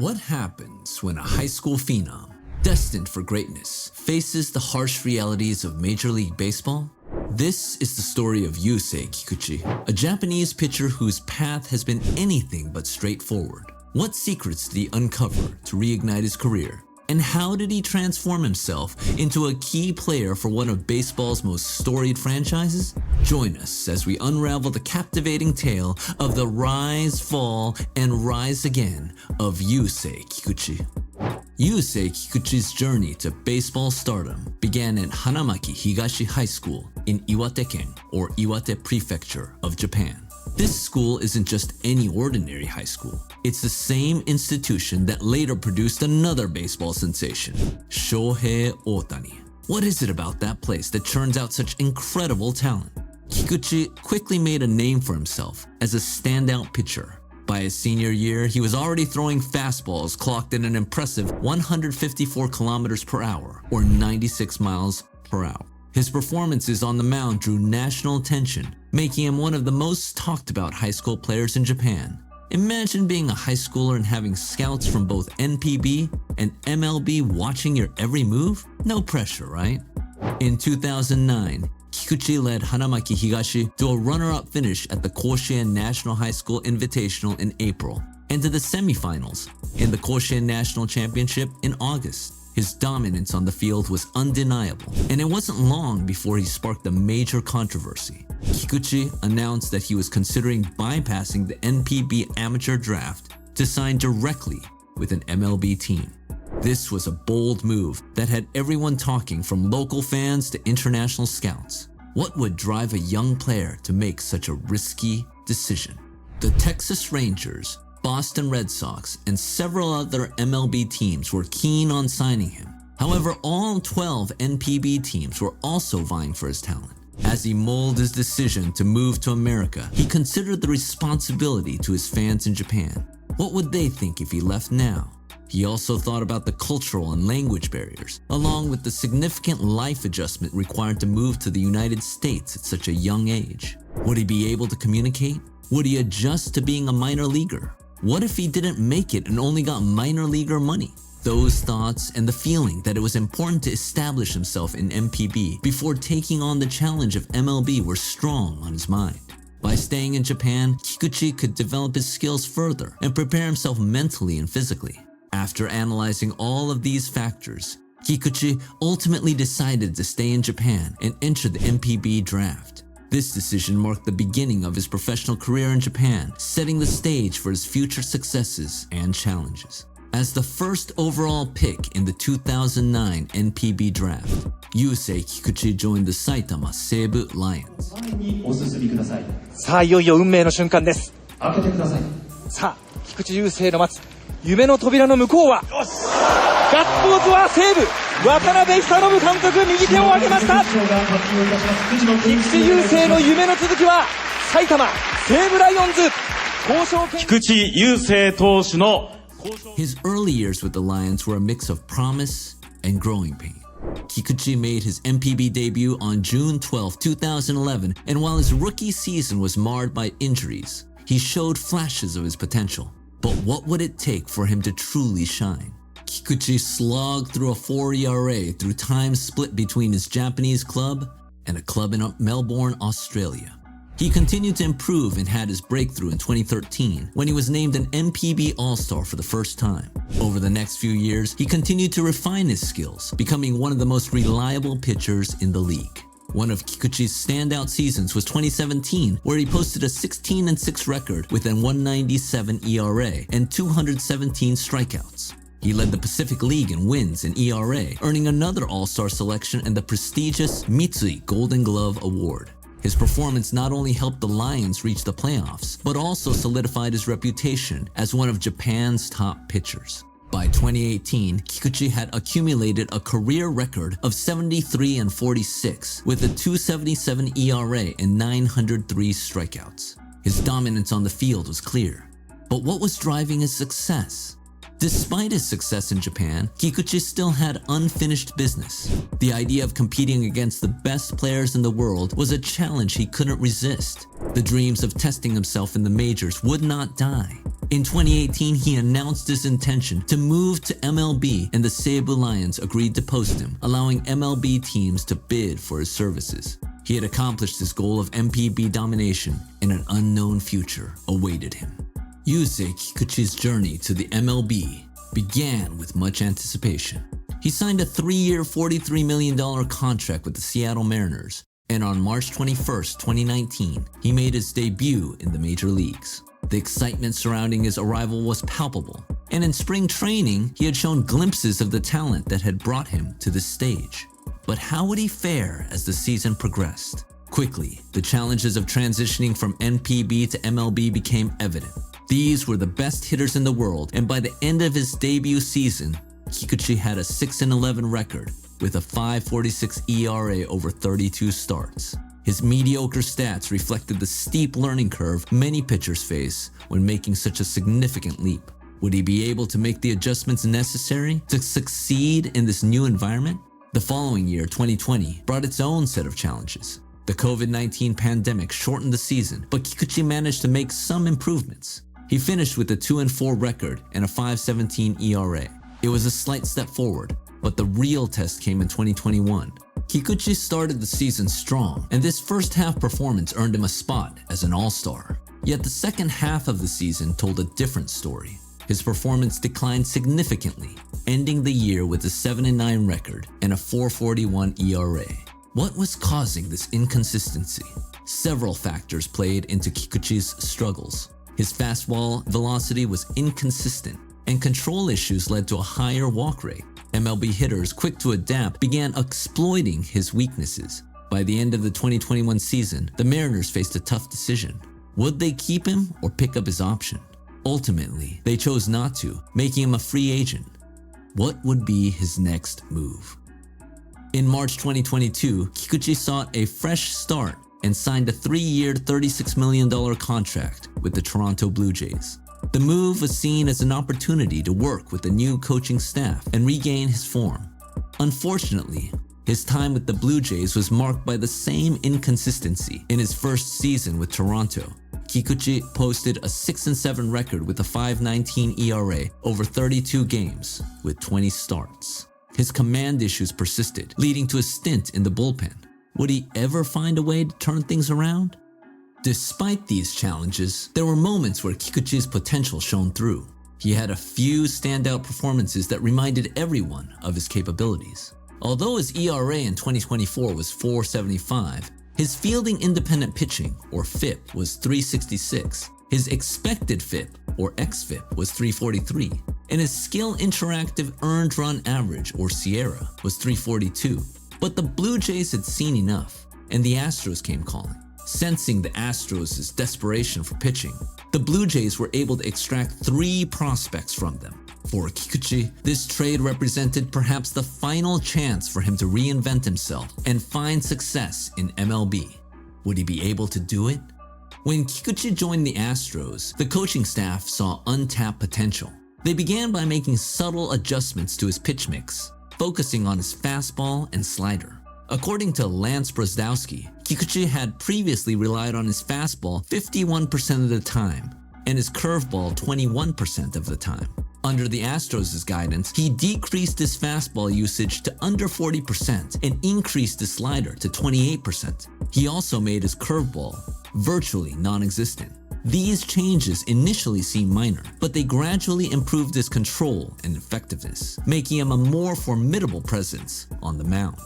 What happens when a high school phenom, destined for greatness, faces the harsh realities of Major League Baseball? This is the story of Yusei Kikuchi, a Japanese pitcher whose path has been anything but straightforward. What secrets did he uncover to reignite his career? And how did he transform himself into a key player for one of baseball's most storied franchises? Join us as we unravel the captivating tale of the rise, fall, and rise again of Yusei Kikuchi. Yusei Kikuchi's journey to baseball stardom began at Hanamaki Higashi High School in Iwate-ken, or Iwate Prefecture of Japan. This school isn't just any ordinary high school. It's the same institution that later produced another baseball sensation, Shohei Ohtani. What is it about that place that churns out such incredible talent? Kikuchi quickly made a name for himself as a standout pitcher. By his senior year, he was already throwing fastballs clocked at an impressive 154 kilometers per hour, or 96 miles per hour. His performances on the mound drew national attention, making him one of the most talked about high school players in Japan. Imagine being a high schooler and having scouts from both NPB and MLB watching your every move? No pressure, right? In 2009, Kikuchi led Hanamaki Higashi to a runner-up finish at the Koshien National High School Invitational in April, and to the semifinals in the Koshien National Championship in August. His dominance on the field was undeniable, and it wasn't long before he sparked a major controversy. Kikuchi announced that he was considering bypassing the NPB amateur draft to sign directly with an MLB team. This was a bold move that had everyone talking, from local fans to international scouts. What would drive a young player to make such a risky decision? The Texas Rangers, Boston Red Sox, and several other MLB teams were keen on signing him. However, all 12 NPB teams were also vying for his talent. As he mulled his decision to move to America, he considered the responsibility to his fans in Japan. What would they think if he left now? He also thought about the cultural and language barriers, along with the significant life adjustment required to move to the United States at such a young age. Would he be able to communicate? Would he adjust to being a minor leaguer? What if he didn't make it and only got minor leaguer money? Those thoughts and the feeling that it was important to establish himself in MPB before taking on the challenge of MLB were strong on his mind. By staying in Japan, Kikuchi could develop his skills further and prepare himself mentally and physically. After analyzing all of these factors, Kikuchi ultimately decided to stay in Japan and enter the MPB draft. This decision marked the beginning of his professional career in Japan, setting the stage for his future successes and challenges. As the first overall pick in the 2009 NPB draft, Yusei Kikuchi joined the Saitama Seibu Lions. さあいよいよ運命の瞬間です。開けてください。さあ菊池雄星の待つ夢の扉の向こうは、ガッツポーズは西武渡辺久信監督、右手を上げました。菊池雄星の夢の続きは埼玉西武ライオンズ。菊池雄星投手の His early years with the Lions were a mix of promise and growing pain. Kikuchi made his MPB debut on June 12, 2011, and while his rookie season was marred by injuries, he showed flashes of his potential. But what would it take for him to truly shine? Kikuchi slogged through a 4 ERA through time split between his Japanese club and a club in Melbourne, Australia. He continued to improve and had his breakthrough in 2013 when he was named an MPB All-Star for the first time. Over the next few years, he continued to refine his skills, becoming one of the most reliable pitchers in the league. One of Kikuchi's standout seasons was 2017, where he posted a 16-6 record with a 197 ERA and 217 strikeouts. He led the Pacific League in wins and ERA, earning another All-Star selection and the prestigious Mitsui Golden Glove Award. His performance not only helped the Lions reach the playoffs, but also solidified his reputation as one of Japan's top pitchers. By 2018, Kikuchi had accumulated a career record of 73-46 with a 277 ERA and 903 strikeouts. His dominance on the field was clear. But what was driving his success? Despite his success in Japan, Kikuchi still had unfinished business. The idea of competing against the best players in the world was a challenge he couldn't resist. The dreams of testing himself in the majors would not die. In 2018, he announced his intention to move to MLB, and the Seibu Lions agreed to post him, allowing MLB teams to bid for his services. He had accomplished his goal of MPB domination, and an unknown future awaited him. Yusei Kikuchi's journey to the MLB began with much anticipation. He signed a 3-year, $43 million contract with the Seattle Mariners, and on March 21, 2019, he made his debut in the major leagues. The excitement surrounding his arrival was palpable, and in spring training, he had shown glimpses of the talent that had brought him to this stage. But how would he fare as the season progressed? Quickly, the challenges of transitioning from NPB to MLB became evident. These were the best hitters in the world, and by the end of his debut season, Kikuchi had a 6-11 record with a 5.46 ERA over 32 starts. His mediocre stats reflected the steep learning curve many pitchers face when making such a significant leap. Would he be able to make the adjustments necessary to succeed in this new environment? The following year, 2020, brought its own set of challenges. The COVID-19 pandemic shortened the season, but Kikuchi managed to make some improvements. He finished with a 2-4 record and a 5.17 ERA. It was a slight step forward, but the real test came in 2021. Kikuchi started the season strong, and this first half performance earned him a spot as an all-star. Yet the second half of the season told a different story. His performance declined significantly, ending the year with a 7-9 record and a 4.41 ERA. What was causing this inconsistency? Several factors played into Kikuchi's struggles. His fastball velocity was inconsistent, and control issues led to a higher walk rate. MLB hitters, quick to adapt, began exploiting his weaknesses. By the end of the 2021 season, the Mariners faced a tough decision. Would they keep him or pick up his option? Ultimately, they chose not to, making him a free agent. What would be his next move? In March 2022, Kikuchi sought a fresh start and signed a 3-year, $36 million contract with the Toronto Blue Jays. The move was seen as an opportunity to work with the new coaching staff and regain his form. Unfortunately, his time with the Blue Jays was marked by the same inconsistency. In his first season with Toronto, Kikuchi posted a 6-7 record with a 5.19 ERA over 32 games with 20 starts. His command issues persisted, leading to a stint in the bullpen. Would he ever find a way to turn things around? Despite these challenges, there were moments where Kikuchi's potential shone through. He had a few standout performances that reminded everyone of his capabilities. Although his ERA in 2024 was 4.75, his fielding independent pitching, or FIP, was 3.66. His expected FIP, or xFIP, was 3.43. And his skill interactive earned run average, or SIERA, was 3.42. But the Blue Jays had seen enough, and the Astros came calling. Sensing the Astros' desperation for pitching, the Blue Jays were able to extract 3 prospects from them. For Kikuchi, this trade represented perhaps the final chance for him to reinvent himself and find success in MLB. Would he be able to do it? When Kikuchi joined the Astros, the coaching staff saw untapped potential. They began by making subtle adjustments to his pitch mix, focusing on his fastball and slider. According to Lance Brozdowski, Kikuchi had previously relied on his fastball 51% of the time and his curveball 21% of the time. Under the Astros' guidance, he decreased his fastball usage to under 40% and increased his slider to 28%. He also made his curveball virtually non-existent. These changes initially seemed minor, but they gradually improved his control and effectiveness, making him a more formidable presence on the mound.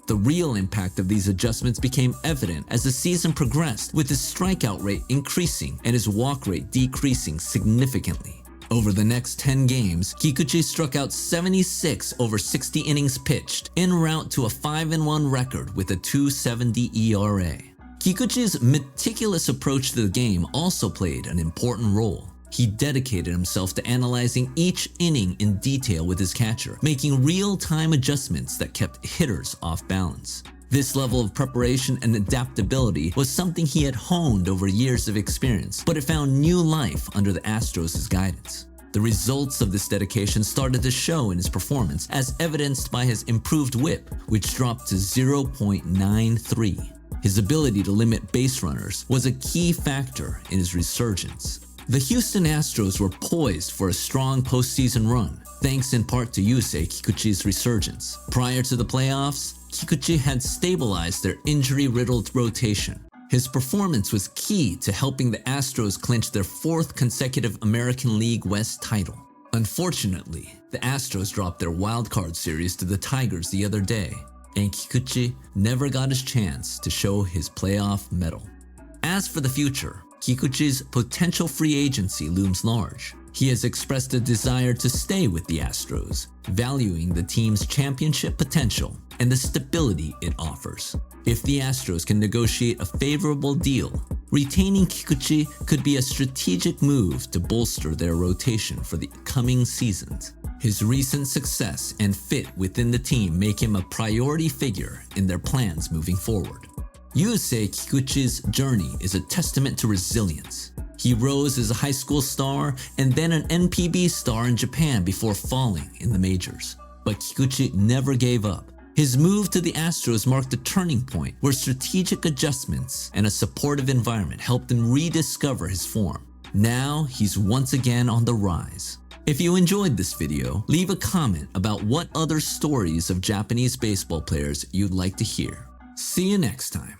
The real impact of these adjustments became evident as the season progressed, with his strikeout rate increasing and his walk rate decreasing significantly. Over the next 10 games, Kikuchi struck out 76 over 60 innings pitched, en route to a 5-1 record with a 2.70 ERA. Kikuchi's meticulous approach to the game also played an important role. He dedicated himself to analyzing each inning in detail with his catcher, making real-time adjustments that kept hitters off balance. This level of preparation and adaptability was something he had honed over years of experience, but it found new life under the Astros' guidance. The results of this dedication started to show in his performance, as evidenced by his improved whip, which dropped to 0.93. His ability to limit base runners was a key factor in his resurgence. The Houston Astros were poised for a strong postseason run, thanks in part to Yusei Kikuchi's resurgence. Prior to the playoffs, Kikuchi had stabilized their injury-riddled rotation. His performance was key to helping the Astros clinch their 4th consecutive American League West title. Unfortunately, the Astros dropped their wildcard series to the Tigers the other day, and Kikuchi never got his chance to show his playoff mettle. As for the future, Kikuchi's potential free agency looms large. He has expressed a desire to stay with the Astros, valuing the team's championship potential and the stability it offers. If the Astros can negotiate a favorable deal, retaining Kikuchi could be a strategic move to bolster their rotation for the coming seasons. His recent success and fit within the team make him a priority figure in their plans moving forward. Yusei Kikuchi's journey is a testament to resilience. He rose as a high school star and then an NPB star in Japan before falling in the majors. But Kikuchi never gave up. His move to the Astros marked a turning point where strategic adjustments and a supportive environment helped him rediscover his form. Now he's once again on the rise. If you enjoyed this video, leave a comment about what other stories of Japanese baseball players you'd like to hear. See you next time.